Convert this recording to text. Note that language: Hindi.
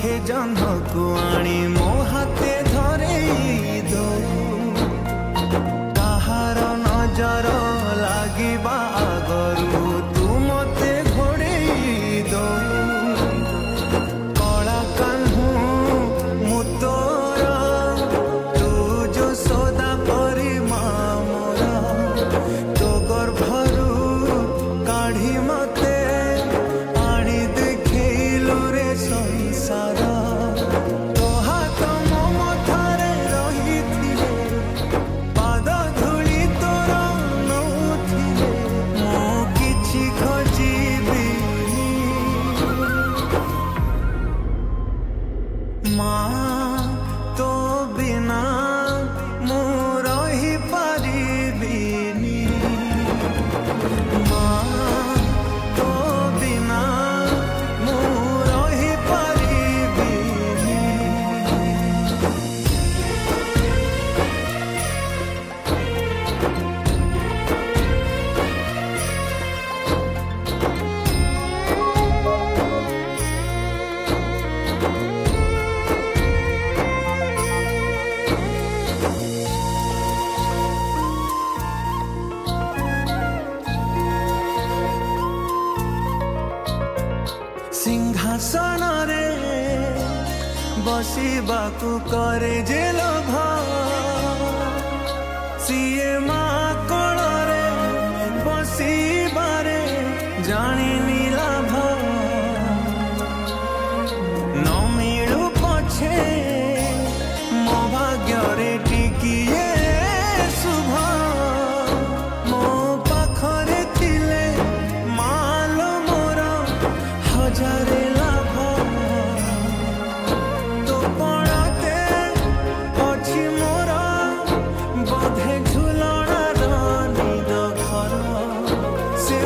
पाखे जन्ह को आनी मो हाथे धरे दो कहार नजर लागिबा आगरू तू मते घोड़े दो कला कान्हू मु तोर तू जो सदा परी मामरा तो गर्भरू काढ़ी मते आनी देखैलु रे संसार तो हाथ मो मथारे रहिथिले पाद धूली तोर नौथिले मो किछि खोजिबी माँ तो बिना मु रही पारिबिनी माँ तो बिना मु रही पारिबिनी सिंहासन रे बसिबाकू करे जे लोभ सीए माँ कोଳରେ बसिबारे जानिनी लाभ न मिलू पछे मो भाग्य टिकिए शुभ मो पाखरे थिले मालो मोर हजारे लाभ तो पड़ते अछि मोर बोधे झुलणार निद घर से